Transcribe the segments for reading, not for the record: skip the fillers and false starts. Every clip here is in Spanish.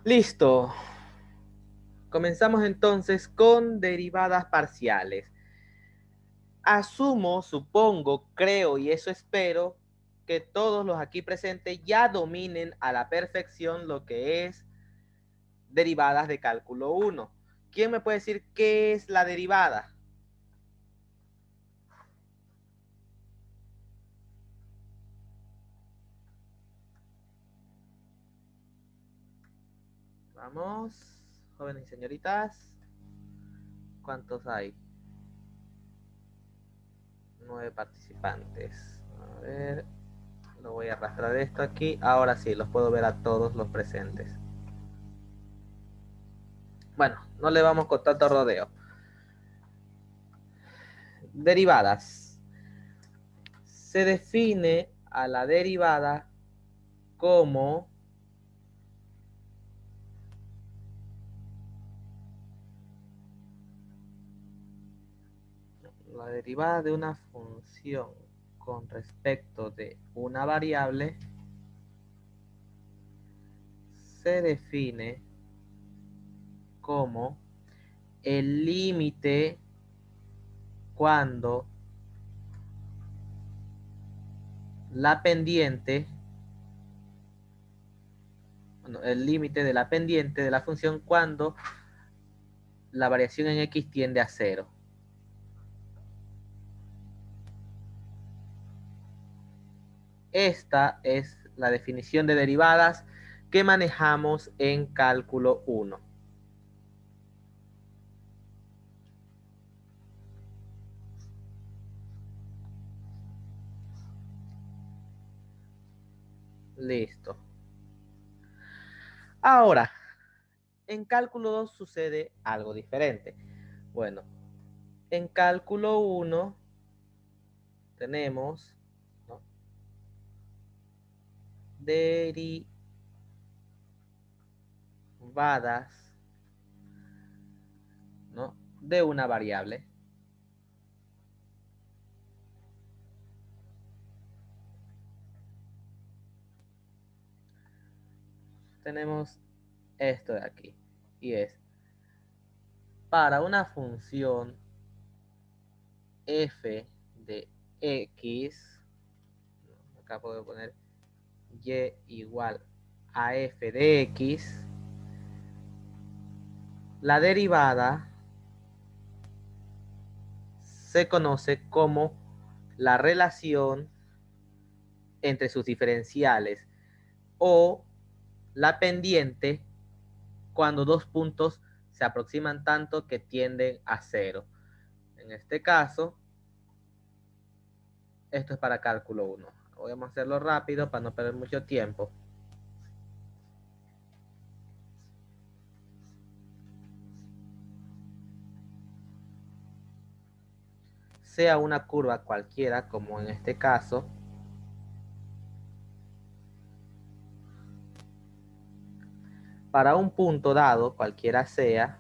Listo. Comenzamos entonces con derivadas parciales. Asumo, supongo, creo y eso espero que todos los aquí presentes ya dominen a la perfección lo que es derivadas de cálculo 1. ¿Quién me puede decir qué es la derivada? Vamos, jóvenes y señoritas. ¿Cuántos hay? 9 participantes. A ver, lo voy a arrastrar esto aquí. Ahora sí, los puedo ver a todos los presentes. Bueno, no le vamos con tanto rodeo. Derivadas. Se define a la derivada como la derivada de una función con respecto de una variable se define como el límite cuando la pendiente, bueno, el límite de la pendiente de la función cuando la variación en x tiende a 0. Esta es la definición de derivadas que manejamos en cálculo 1. Listo. Ahora, en cálculo 2 sucede algo diferente. Bueno, en cálculo 1 tenemos, ¿no?, derivadas, ¿no?, de una variable. Tenemos esto de aquí. Y es, para una función f de x, acá puedo poner y igual a f de x, la derivada se conoce como la relación entre sus diferenciales o la pendiente cuando dos puntos se aproximan tanto que tienden a 0. En este caso, esto es para cálculo 1. Vamos a hacerlo rápido para no perder mucho tiempo. Sea una curva cualquiera, como en este caso, para un punto dado, cualquiera sea,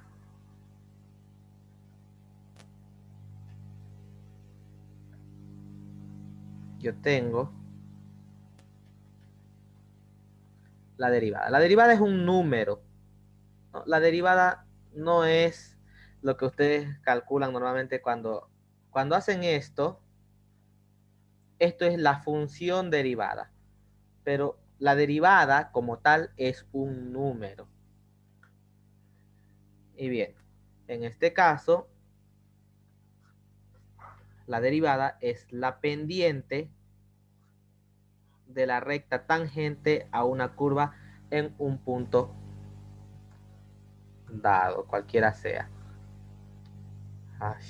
yo tengo la derivada. La derivada es un número, ¿no? La derivada no es lo que ustedes calculan normalmente cuando hacen esto. Esto es la función derivada, pero la derivada como tal es un número. Y bien, en este caso, la derivada es la pendiente de la recta tangente a una curva en un punto dado, cualquiera sea. Ay.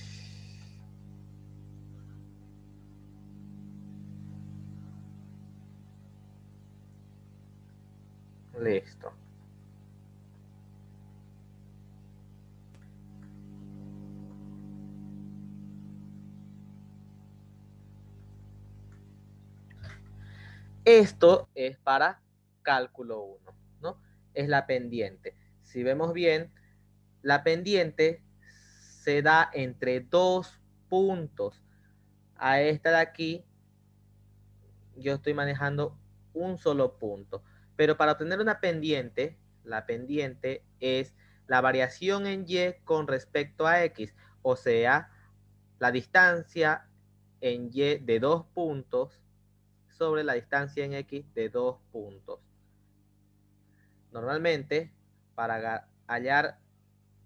Listo. Esto es para cálculo 1, ¿no? Es la pendiente. Si vemos bien, la pendiente se da entre dos puntos. A esta de aquí, yo estoy manejando un solo punto. Pero para obtener una pendiente, la pendiente es la variación en y con respecto a x, o sea, la distancia en y de 2 puntos sobre la distancia en x de 2 puntos. Normalmente, para hallar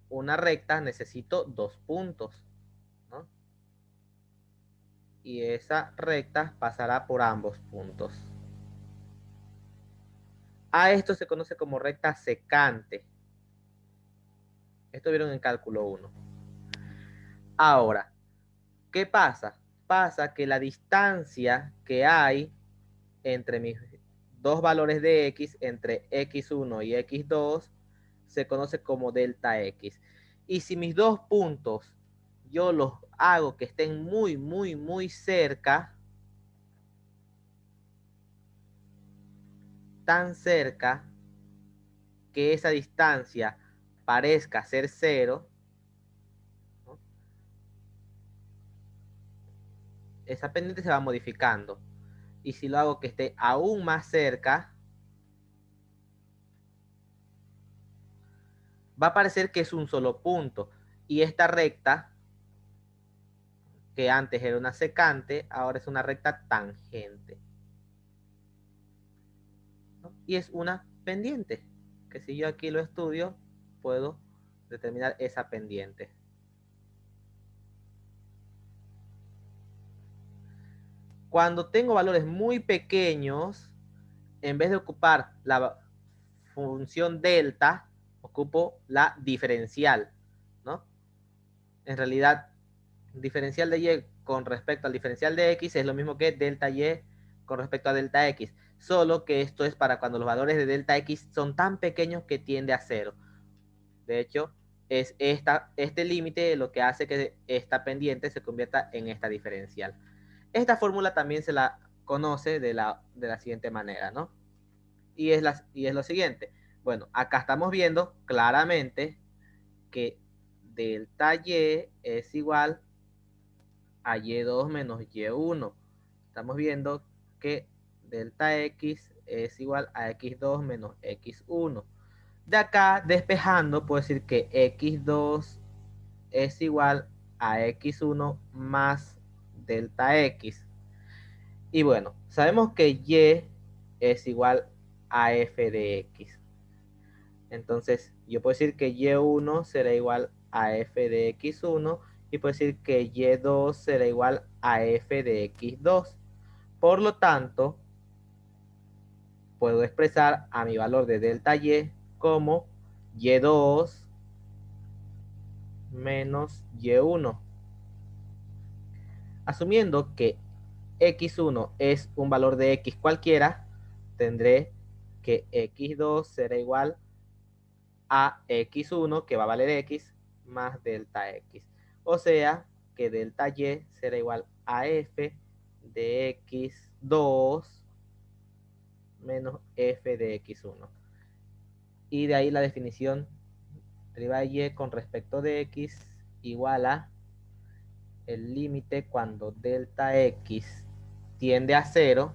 una recta necesito 2 puntos, ¿no? Y esa recta pasará por ambos puntos. A esto se conoce como recta secante. Esto vieron en cálculo 1. Ahora, ¿qué pasa? Pasa que la distancia que hay entre mis dos valores de x, entre x1 y x2, se conoce como delta x. Y si mis dos puntos yo los hago que estén muy, muy, muy cerca, tan cerca que esa distancia parezca ser cero, ¿no? Esa pendiente se va modificando. Y si lo hago que esté aún más cerca, va a parecer que es un solo punto. Y esta recta, que antes era una secante, ahora es una recta tangente, ¿no? Y es una pendiente, que si yo aquí lo estudio, puedo determinar esa pendiente. Cuando tengo valores muy pequeños, en vez de ocupar la función delta, ocupo la diferencial, ¿no? En realidad, diferencial de y con respecto al diferencial de x es lo mismo que delta y con respecto a delta x, solo que esto es para cuando los valores de delta x son tan pequeños que tiende a cero. De hecho, es este límite lo que hace que esta pendiente se convierta en esta diferencial. Esta fórmula también se la conoce de la siguiente manera, ¿no? Y es lo siguiente. Bueno, acá estamos viendo claramente que delta y es igual a y2 menos y1. Estamos viendo que delta x es igual a x2 menos x1. De acá, despejando, puedo decir que x2 es igual a x1 más delta x. Y bueno, sabemos que y es igual a f de x. Entonces, yo puedo decir que y1 será igual a f de x1 y puedo decir que y2 será igual a f de x2. Por lo tanto, puedo expresar a mi valor de delta y como y2 menos y1. Asumiendo que x1 es un valor de x cualquiera, tendré que x2 será igual a x1, que va a valer x, más delta x. O sea, que delta y será igual a f de x2 menos f de x1. Y de ahí la definición deriva de y con respecto de x igual a el límite cuando delta x tiende a 0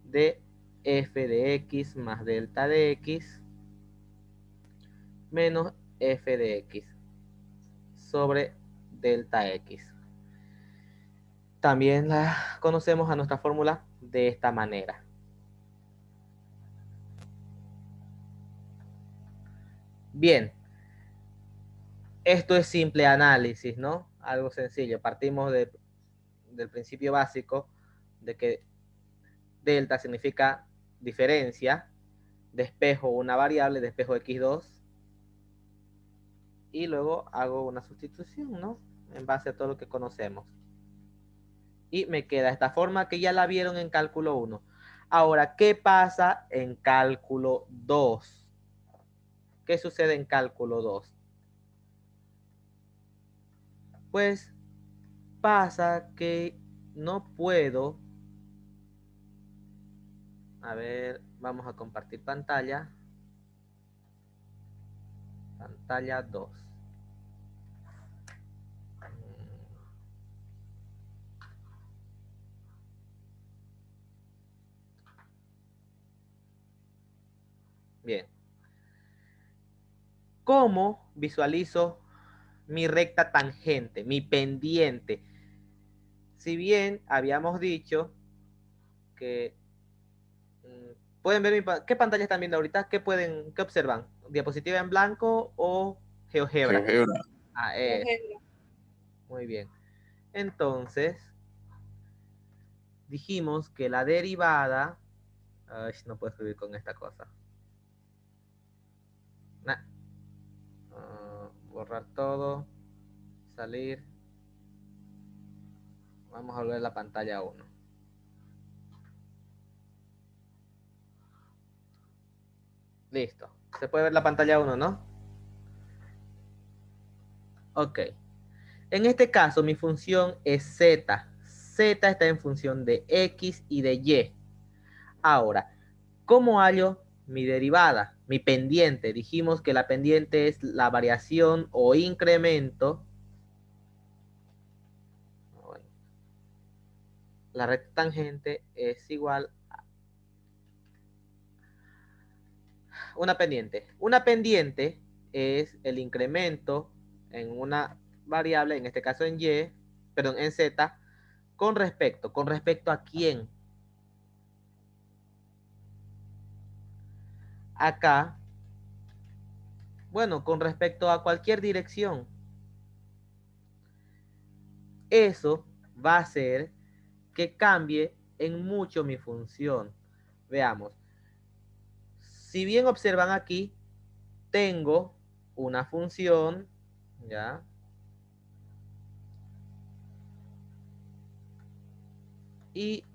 de f de x más delta de x menos f de x sobre delta x. También la conocemos a nuestra fórmula de esta manera. Bien, esto es simple análisis, ¿no? Algo sencillo. Partimos del principio básico de que delta significa diferencia, despejo una variable, despejo x2, y luego hago una sustitución, ¿no? En base a todo lo que conocemos. Y me queda esta forma que ya la vieron en cálculo 1. Ahora, ¿qué pasa en cálculo 2? ¿Qué sucede en cálculo 2? Pues pasa que no puedo. A ver, vamos a compartir pantalla. Pantalla 2. Bien. ¿Cómo visualizo mi recta tangente, mi pendiente? Si bien habíamos dicho que pueden ver ¿qué pantalla están viendo ahorita? ¿Qué observan? ¿Diapositiva en blanco o GeoGebra? GeoGebra. Ah, muy bien. Entonces, dijimos que la derivada... Ay, no puedo escribir con esta cosa. Nah. Borrar todo. Salir. Vamos a volver la pantalla 1. Listo. Se puede ver la pantalla 1, ¿no? Ok. En este caso, mi función es z. Z está en función de x y de y. Ahora, ¿cómo hallo mi derivada? Mi pendiente. Dijimos que la pendiente es la variación o incremento. Bueno, la recta tangente es igual a una pendiente. Una pendiente es el incremento en una variable, en este caso en y, perdón, en z, ¿con respecto a quién? Acá, bueno, con respecto a cualquier dirección. Eso va a hacer que cambie en mucho mi función. Veamos. Si bien observan aquí, tengo una función, ¿ya? Y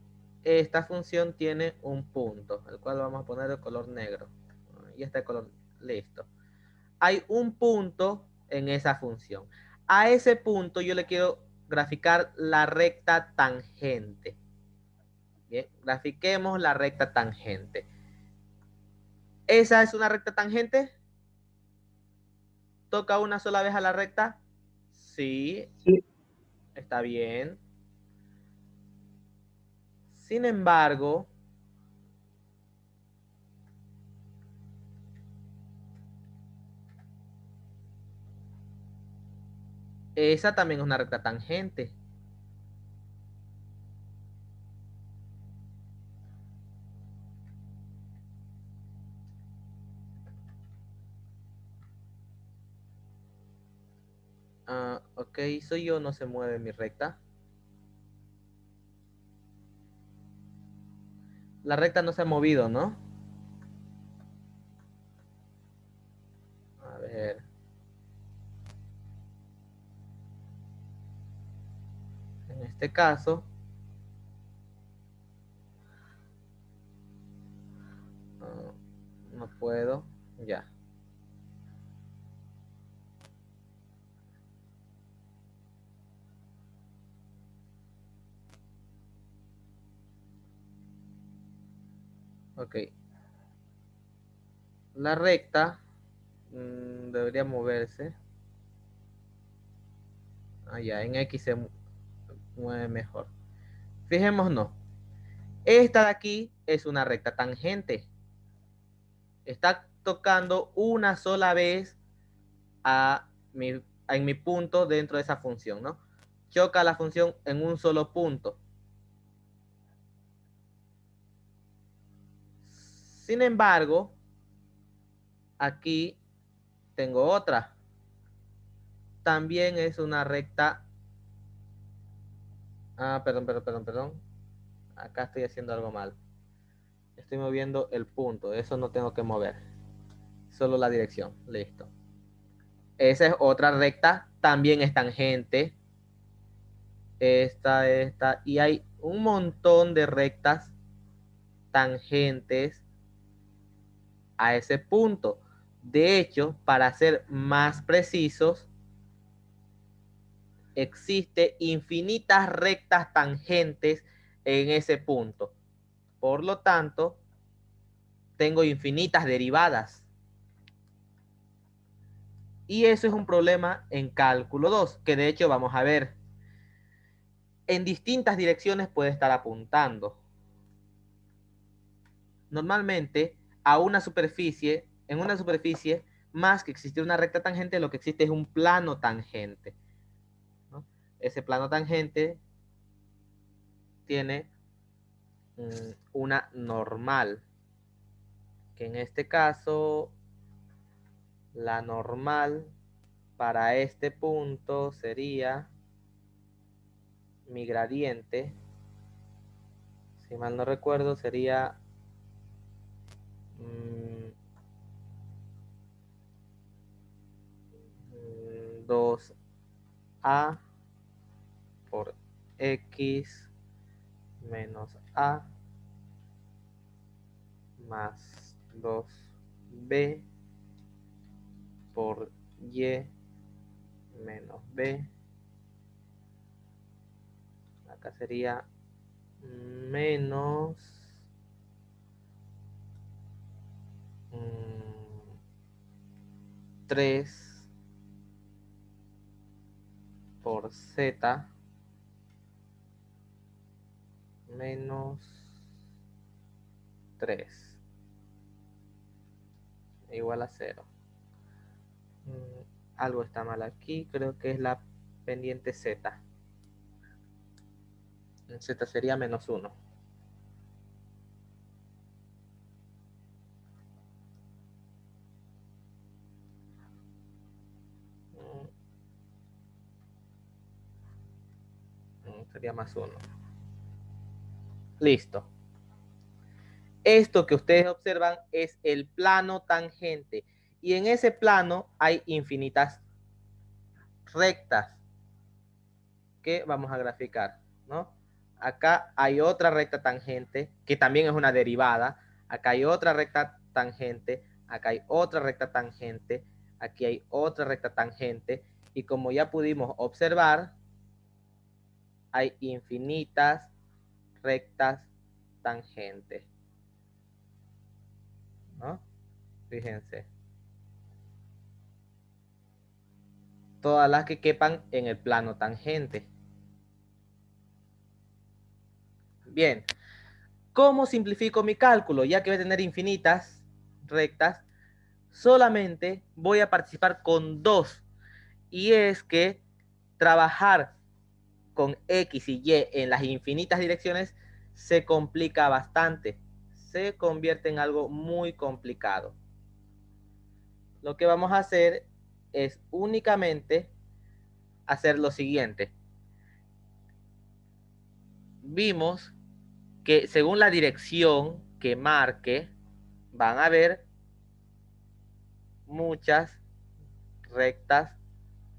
esta función tiene un punto, el cual vamos a poner de color negro. Y este color, listo. Hay un punto en esa función. A ese punto yo le quiero graficar la recta tangente. Bien, grafiquemos la recta tangente. ¿Esa es una recta tangente? ¿Toca una sola vez a la recta? Sí, Sí. está bien. Sin embargo, esa también es una recta tangente. Ok, soy yo, no se mueve mi recta. La recta no se ha movido, ¿no? A ver. En este caso, no puedo. Ya. Ok. La recta debería moverse. Ya, en X se mueve mejor. Fijémonos. Esta de aquí es una recta tangente. Está tocando una sola vez en mi punto dentro de esa función, ¿no? Choca la función en un solo punto. Sin embargo, aquí tengo otra. También es una recta. Perdón. Acá estoy haciendo algo mal. Estoy moviendo el punto. Eso no tengo que mover. Solo la dirección. Listo. Esa es otra recta. También es tangente. Esta. Y hay un montón de rectas tangentes a ese punto. De hecho, para ser más precisos, existe infinitas rectas tangentes en ese punto. Por lo tanto, tengo infinitas derivadas. Y eso es un problema en cálculo 2, que de hecho vamos a ver. En distintas direcciones puede estar apuntando. Normalmente a una superficie, en una superficie, más que existir una recta tangente, lo que existe es un plano tangente, ¿no? Ese plano tangente tiene una normal, que en este caso, la normal para este punto sería mi gradiente, si mal no recuerdo, sería 2a por x menos a más 2b por y menos b. Acá sería menos 3 por z menos 3 igual a 0. Algo está mal aquí, creo que es la pendiente z. Z sería menos 1. Sería más 1. Listo. Esto que ustedes observan es el plano tangente. Y en ese plano hay infinitas rectas que vamos a graficar, ¿no? Acá hay otra recta tangente que también es una derivada. Acá hay otra recta tangente. Acá hay otra recta tangente. Aquí hay otra recta tangente. Y como ya pudimos observar, hay infinitas rectas tangentes, ¿no? Fíjense. Todas las que quepan en el plano tangente. Bien, ¿cómo simplifico mi cálculo? Ya que voy a tener infinitas rectas, solamente voy a participar con dos. Y es que trabajar con X y Y en las infinitas direcciones se complica bastante. Se convierte en algo muy complicado. Lo que vamos a hacer es únicamente hacer lo siguiente. Vimos que según la dirección que marque, van a haber muchas rectas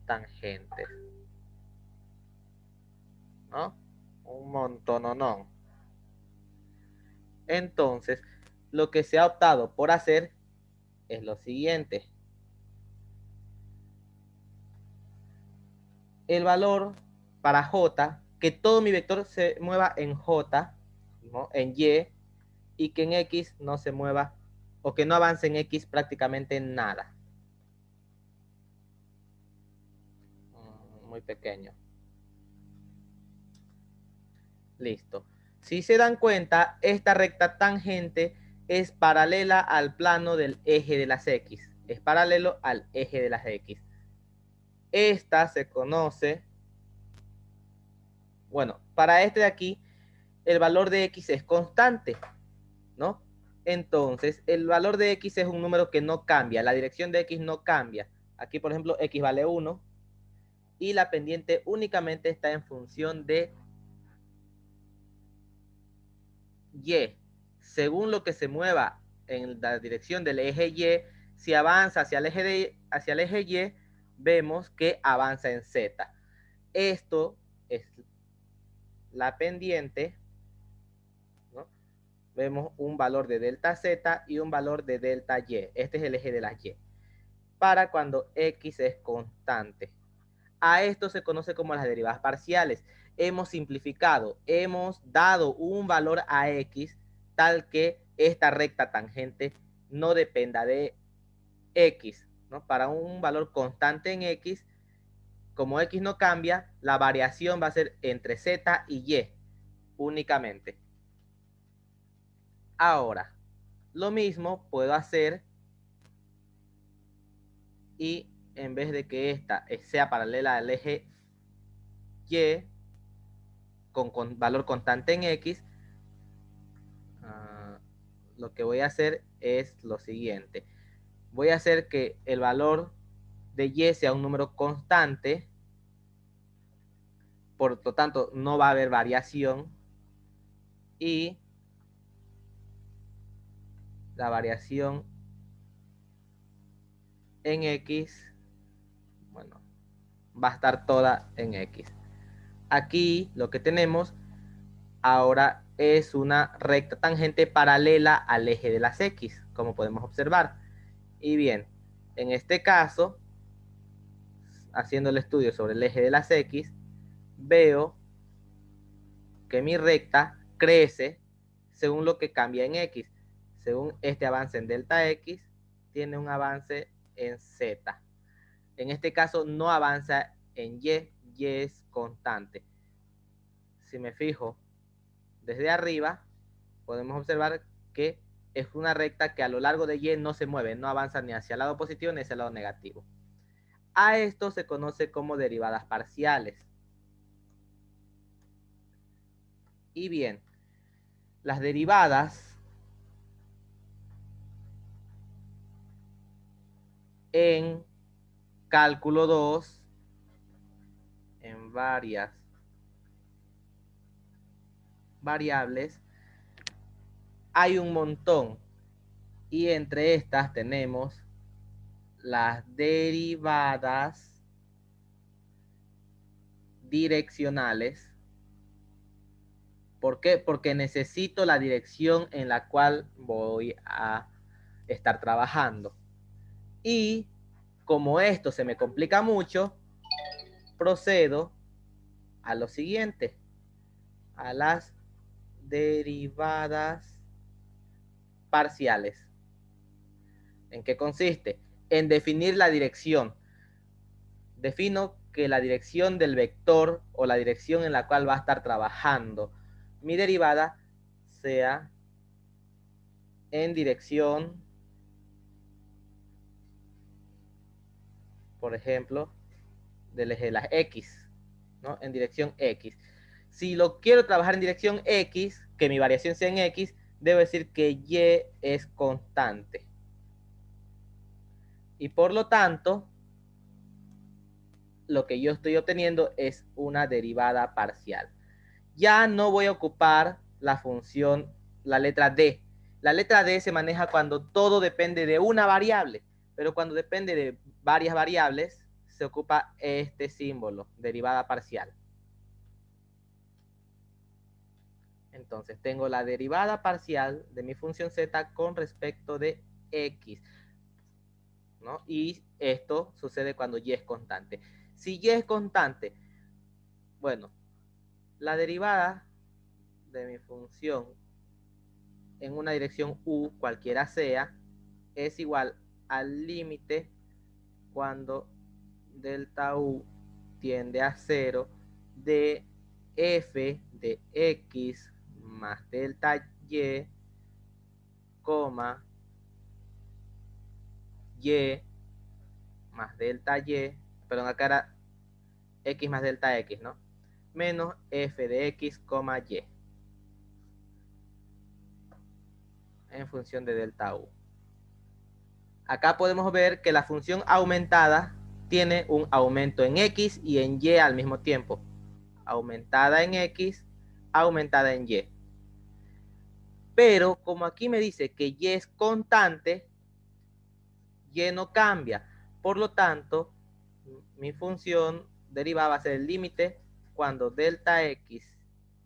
tangentes, ¿no? Un montón, no. Entonces, lo que se ha optado por hacer es lo siguiente. El valor para J, que todo mi vector se mueva en J, ¿no? En Y, y que en X no se mueva o que no avance en X prácticamente nada. Muy pequeño. Listo. Si se dan cuenta, esta recta tangente es paralela al plano del eje de las X. Es paralelo al eje de las X. Esta se conoce, bueno, para este de aquí, el valor de X es constante, ¿no? Entonces, el valor de X es un número que no cambia. La dirección de X no cambia. Aquí, por ejemplo, X vale 1 y la pendiente únicamente está en función de Y. Según lo que se mueva en la dirección del eje Y, si avanza hacia el eje Y, vemos que avanza en Z. Esto es la pendiente, ¿no? Vemos un valor de delta Z y un valor de delta Y. Este es el eje de las Y. Para cuando X es constante. A esto se conoce como las derivadas parciales. Hemos simplificado, hemos dado un valor a X tal que esta recta tangente no dependa de X, ¿no? Para un valor constante en X, como X no cambia, la variación va a ser entre Z y Y únicamente. Ahora, Lo mismo puedo hacer y en vez de que esta sea paralela al eje Y con valor constante en X, lo que voy a hacer es lo siguiente. Voy a hacer que el valor de Y sea un número constante, por lo tanto no va a haber variación, y la variación en X, bueno, va a estar toda en X. Aquí lo que tenemos ahora es una recta tangente paralela al eje de las X, como podemos observar. Y bien, en este caso, haciendo el estudio sobre el eje de las X, veo que mi recta crece según lo que cambia en X. Según este avance en delta X, tiene un avance en Z. En este caso no avanza en Y, Y es constante. Si me fijo desde arriba, podemos observar que es una recta que a lo largo de Y no se mueve, no avanza ni hacia el lado positivo ni hacia el lado negativo. A esto se conoce como derivadas parciales. Y bien, las derivadas en cálculo 2, en varias variables, hay un montón. Y entre estas tenemos las derivadas direccionales. ¿Por qué? Porque necesito la dirección en la cual voy a estar trabajando. Y como esto se me complica mucho, procedo a lo siguiente, a las derivadas parciales. ¿En qué consiste? En definir la dirección. Defino que la dirección del vector o la dirección en la cual va a estar trabajando mi derivada sea en dirección, por ejemplo, del eje de las X, ¿no? En dirección X. Si lo quiero trabajar en dirección X, que mi variación sea en X, debo decir que Y es constante. Y por lo tanto, lo que yo estoy obteniendo es una derivada parcial. Ya no voy a ocupar la función, la letra D. La letra D se maneja cuando todo depende de una variable, pero cuando depende de varias variables, se ocupa este símbolo, derivada parcial. Entonces, tengo la derivada parcial de mi función z con respecto de x, ¿no? Y esto sucede cuando y es constante. Si y es constante, bueno, la derivada de mi función en una dirección u, cualquiera sea, es igual al límite cuando delta u tiende a 0 de f de x más delta y, coma, y más delta y, perdón, acá era x más delta x, ¿no? Menos f de x, coma, y en función de delta u. Acá podemos ver que la función aumentada tiene un aumento en x y en y al mismo tiempo. Aumentada en x, aumentada en y. Pero como aquí me dice que y es constante, y no cambia. Por lo tanto, mi función derivada va a ser el límite cuando delta x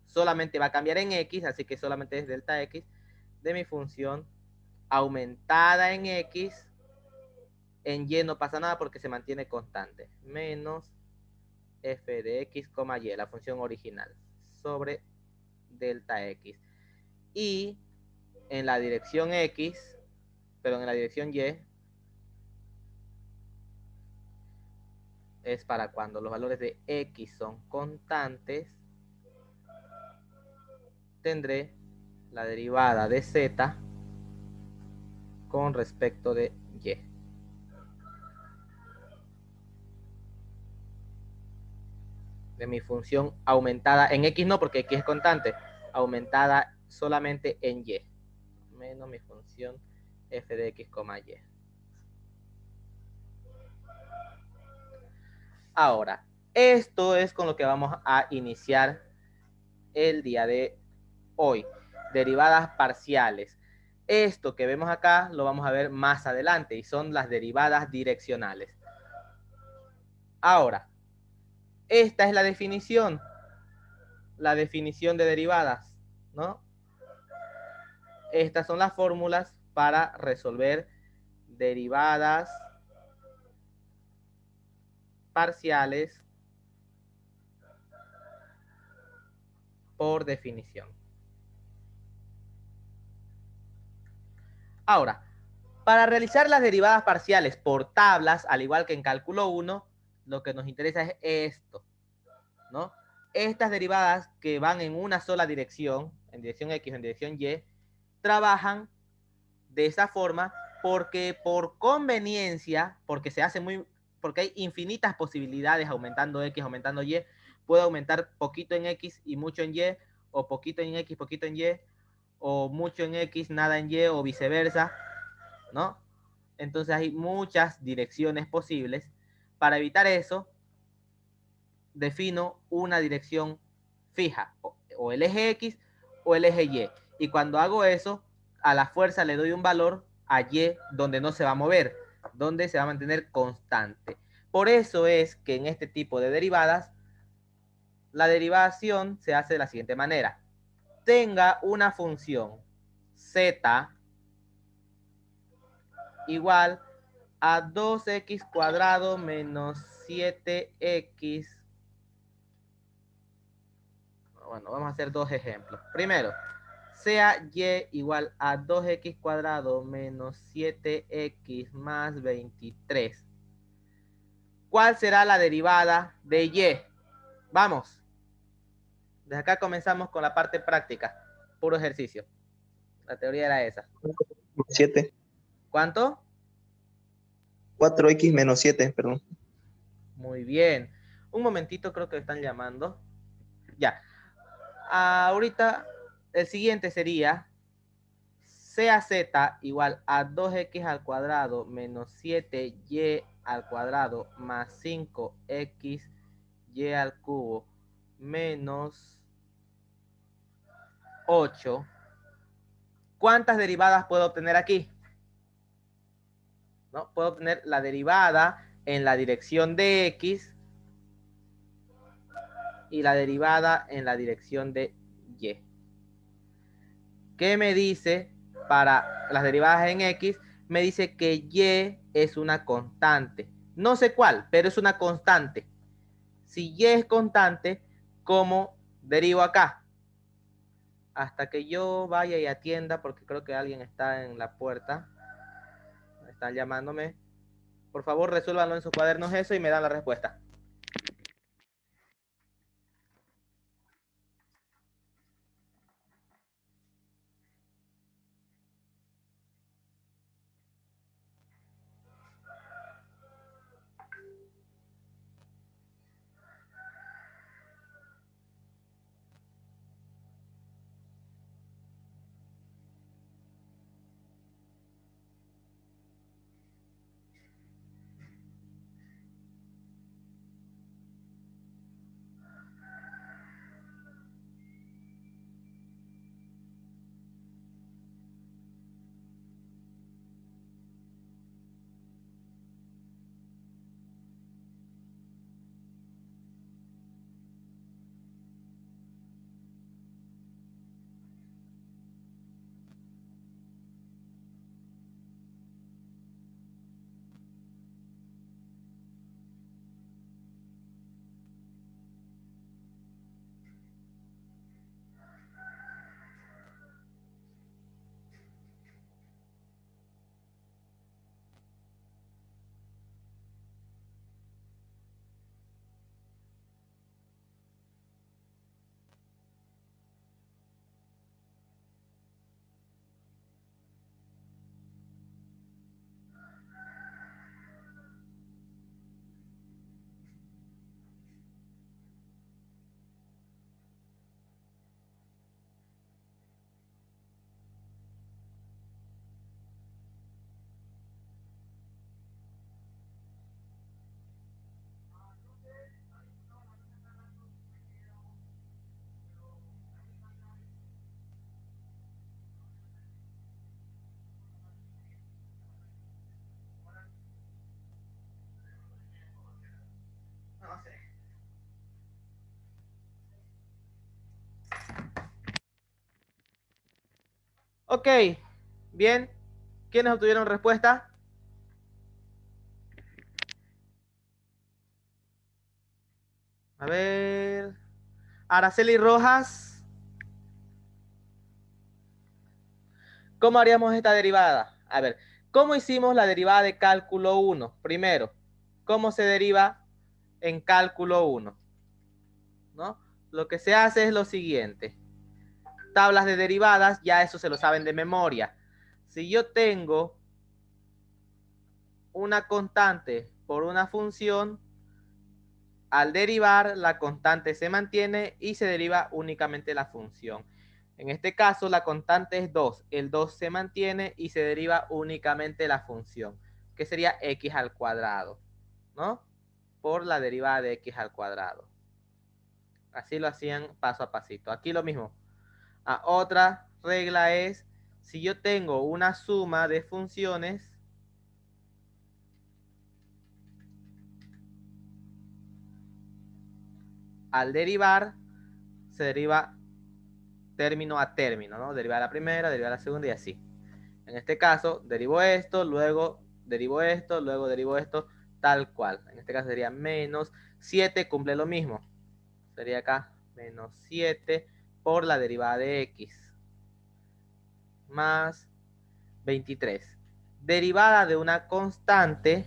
solamente va a cambiar en x, así que solamente es delta x, de mi función aumentada en x. En y no pasa nada porque se mantiene constante. Menos f de x, y, la función original, sobre delta x. Y en la dirección x, perdón, en la dirección y, es para cuando los valores de x son constantes, tendré la derivada de z con respecto de y. De mi función aumentada en x no, porque x es constante, aumentada solamente en y, menos mi función f de x, y. Ahora, esto es con lo que vamos a iniciar el día de hoy. Derivadas parciales. Esto que vemos acá lo vamos a ver más adelante y son las derivadas direccionales. Ahora, esta es la definición de derivadas, ¿no? Estas son las fórmulas para resolver derivadas parciales por definición. Ahora, para realizar las derivadas parciales por tablas, al igual que en cálculo 1, lo que nos interesa es esto, ¿no? Estas derivadas que van en una sola dirección, en dirección X o en dirección Y, trabajan de esa forma porque por conveniencia, porque hay infinitas posibilidades aumentando X, aumentando Y, puedo aumentar poquito en X y mucho en Y, o poquito en X, poquito en Y, o mucho en X, nada en Y, o viceversa, ¿no? Entonces hay muchas direcciones posibles. Para evitar eso, defino una dirección fija, o el eje X o el eje Y. Y cuando hago eso, a la fuerza le doy un valor a Y donde no se va a mover, donde se va a mantener constante. Por eso es que en este tipo de derivadas, la derivación se hace de la siguiente manera. Tenga una función z igual a 2x cuadrado menos 7x. Bueno, vamos a hacer dos ejemplos. Primero, sea y igual a 2x cuadrado menos 7x más 23. ¿Cuál será la derivada de y? Vamos. Desde acá comenzamos con la parte práctica. Puro ejercicio. La teoría era esa. 7. ¿Cuánto? 4x menos 7, perdón. Muy bien. Un momentito, creo que están llamando. Ya. Ahorita, el siguiente sería sea z igual a 2x al cuadrado menos 7y al cuadrado más 5x y al cubo menos 8. ¿Cuántas derivadas puedo obtener aquí? ¿No? Puedo obtener la derivada en la dirección de x y la derivada en la dirección de y. ¿Qué me dice para las derivadas en x? Me dice que y es una constante. No sé cuál, pero es una constante. Si y es constante, ¿cómo derivo acá? Hasta que yo vaya y atienda, porque creo que alguien está en la puerta. Están llamándome. Por favor, resuélvanlo en sus cuadernos eso y me dan la respuesta. Ok, bien. ¿Quiénes obtuvieron respuesta? A ver. Araceli Rojas. ¿Cómo haríamos esta derivada? A ver, ¿cómo hicimos la derivada de cálculo 1? Primero, ¿cómo se deriva en cálculo 1? ¿No? Lo que se hace es lo siguiente. Tablas de derivadas, ya eso se lo saben de memoria. Si yo tengo una constante por una función, al derivar, la constante se mantiene y se deriva únicamente la función. En este caso, la constante es 2. El 2 se mantiene y se deriva únicamente la función, que sería x al cuadrado, ¿no? Por la derivada de x al cuadrado. Así lo hacían paso a pasito. Aquí lo mismo. Otra regla es, si yo tengo una suma de funciones, al derivar, se deriva término a término, ¿no? Deriva la primera, deriva la segunda y así. En este caso, derivo esto, luego derivo esto, luego derivo esto, tal cual. En este caso sería menos 7, cumple lo mismo. Sería acá menos 7 por la derivada de x. Más 23. Derivada de una constante,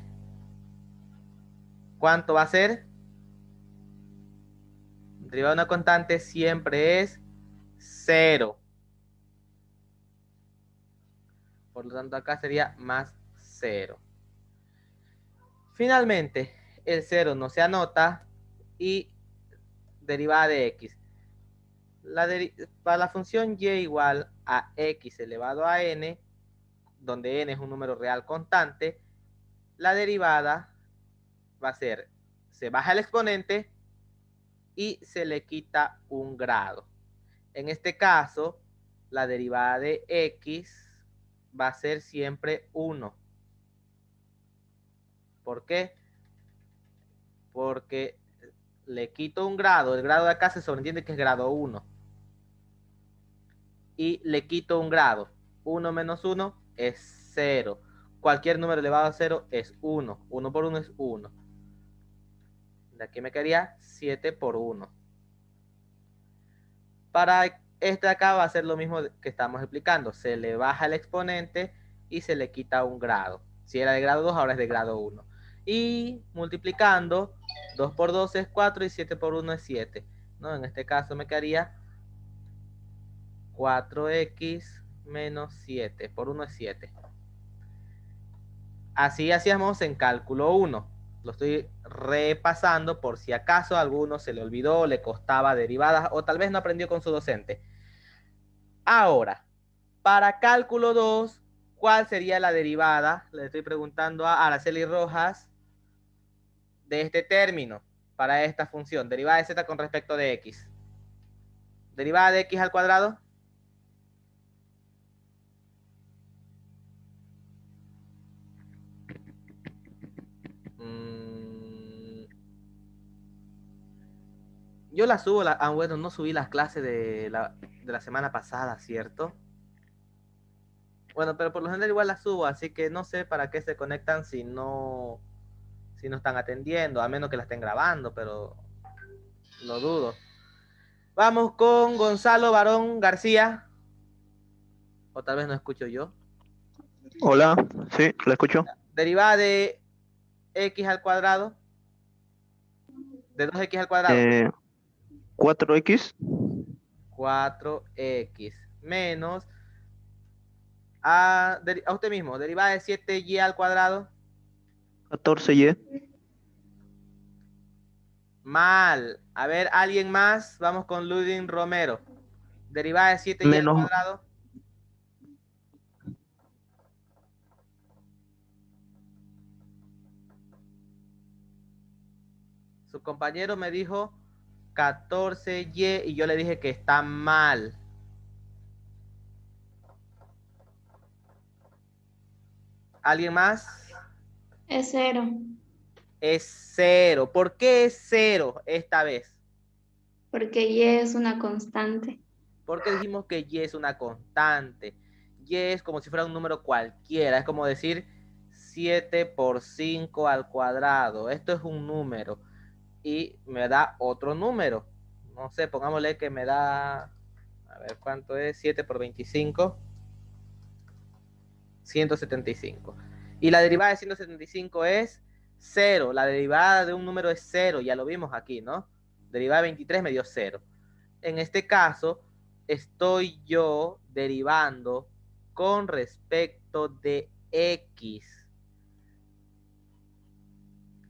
¿cuánto va a ser? Derivada de una constante siempre es 0. Por lo tanto, acá sería más 0. Finalmente, el 0 no se anota y derivada de x. Para la función y igual a x elevado a n, donde n es un número real constante, la derivada va a ser, se baja el exponente y se le quita un grado. En este caso, la derivada de x va a ser siempre 1. ¿Por qué? Porque le quito un grado. El grado de acá se sobreentiende que es grado 1. Y le quito un grado. 1 menos 1 es 0. Cualquier número elevado a 0 es 1. 1 por 1 es 1. De aquí me quedaría 7 por 1. Para este de acá va a ser lo mismo que estamos explicando. Se le baja el exponente y se le quita un grado. Si era de grado 2, ahora es de grado 1. Y multiplicando, 2 por 2 es 4 y 7 por 1 es 7. ¿No? En este caso me quedaría 4x menos 7. Por 1 es 7. Así hacíamos en cálculo 1. Lo estoy repasando por si acaso a alguno se le olvidó, le costaba derivadas o tal vez no aprendió con su docente. Ahora, para cálculo 2, ¿cuál sería la derivada? Le estoy preguntando a Araceli Rojas de este término para esta función. Derivada de z con respecto de x. Derivada de x al cuadrado. Yo la subo, bueno, no subí las clases de la semana pasada, ¿cierto? Bueno, pero por lo general igual las subo, así que no sé para qué se conectan si no están atendiendo, a menos que la estén grabando, pero lo dudo. Vamos con Gonzalo Barón García. O tal vez no escucho yo. Hola, sí, la escucho. Derivada de x al cuadrado. De 2x al cuadrado. 4x 4x menos a usted mismo. Derivada de 7y al cuadrado. 14y Mal. A ver, ¿alguien más? Vamos con Ludwig Romero. Derivada de 7y al menos cuadrado. Su compañero me dijo 14y y yo le dije que está mal. ¿Alguien más? Es 0. Es 0. ¿Por qué es 0 esta vez? Porque y es una constante. Porque dijimos que y es una constante. Y es como si fuera un número cualquiera. Es como decir 7 por 5 al cuadrado. Esto es un número. Y me da otro número. No sé, pongámosle que me da... A ver, ¿cuánto es? 7 por 25. 175. Y la derivada de 175 es 0. La derivada de un número es 0. Ya lo vimos aquí, ¿no? Derivada de 23 me dio 0. En este caso, estoy yo derivando con respecto de x.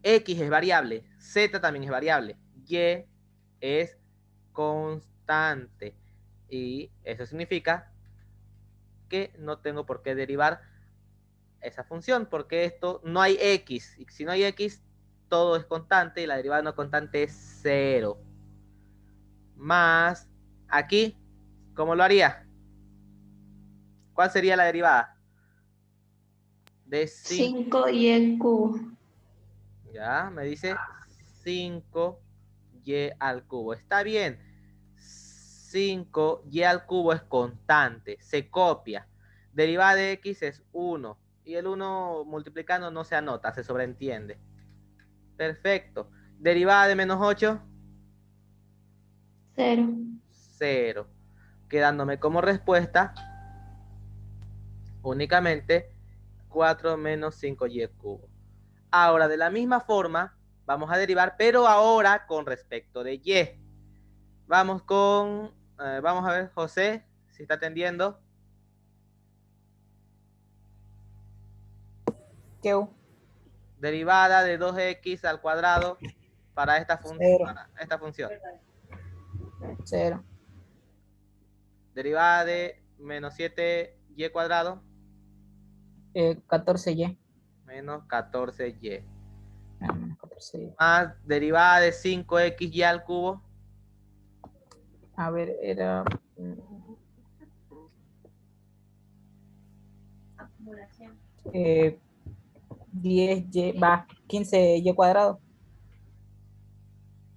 X es variable, z también es variable, y es constante. Y eso significa que no tengo por qué derivar esa función, porque esto no hay x. Y si no hay x, todo es constante y la derivada no constante es 0. Más aquí, ¿cómo lo haría? ¿Cuál sería la derivada? De 5. 5y al cubo. Ya, me dice 5y al cubo. Está bien. 5y al cubo es constante, se copia. Derivada de x es 1. Y el 1 multiplicando no se anota, se sobreentiende. Perfecto. Derivada de menos 8, 0. 0. Quedándome como respuesta únicamente 4 menos 5y al cubo. Ahora, de la misma forma, vamos a derivar, pero ahora con respecto de y. Vamos vamos a ver, José, si está atendiendo. ¿Qué U? Derivada de 2x al cuadrado para esta Cero. función. 0. Derivada de menos 7y cuadrado 14y. menos 14y. Menos 14y. Más derivada de 5xy al cubo. A ver, era... 10y, va, 15y cuadrado.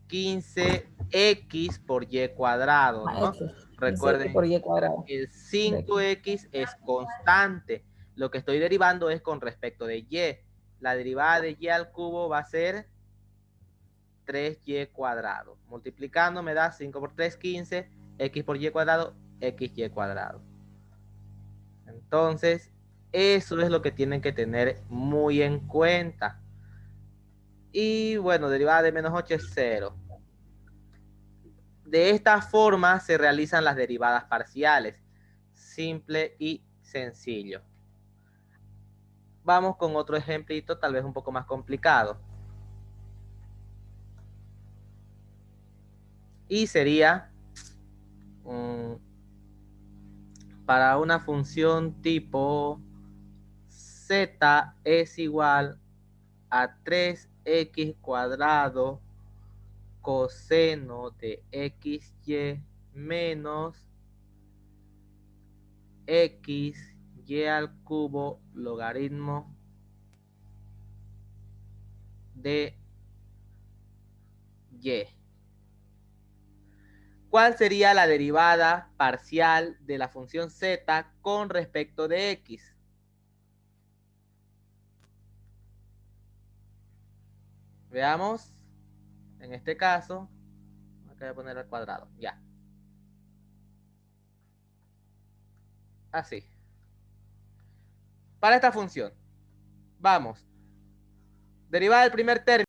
15x por y cuadrado, ¿no? X. 15x por Recuerden, y cuadrado. el 5x es constante. Lo que estoy derivando es con respecto de y. La derivada de y al cubo va a ser 3y cuadrado. Multiplicando me da 5 por 3, 15. X por y cuadrado, xy cuadrado. Entonces, eso es lo que tienen que tener muy en cuenta. Y bueno, derivada de menos 8 es 0. De esta forma se realizan las derivadas parciales. Simple y sencillo. Vamos con otro ejemplito, tal vez un poco más complicado. Y sería para una función tipo z es igual a 3x cuadrado coseno de xy menos xy al cubo logaritmo de y. ¿Cuál sería la derivada parcial de la función z con respecto de x? Veamos. En este caso, acá voy a poner al cuadrado. Ya. Así. Para esta función, vamos. Derivada del primer término.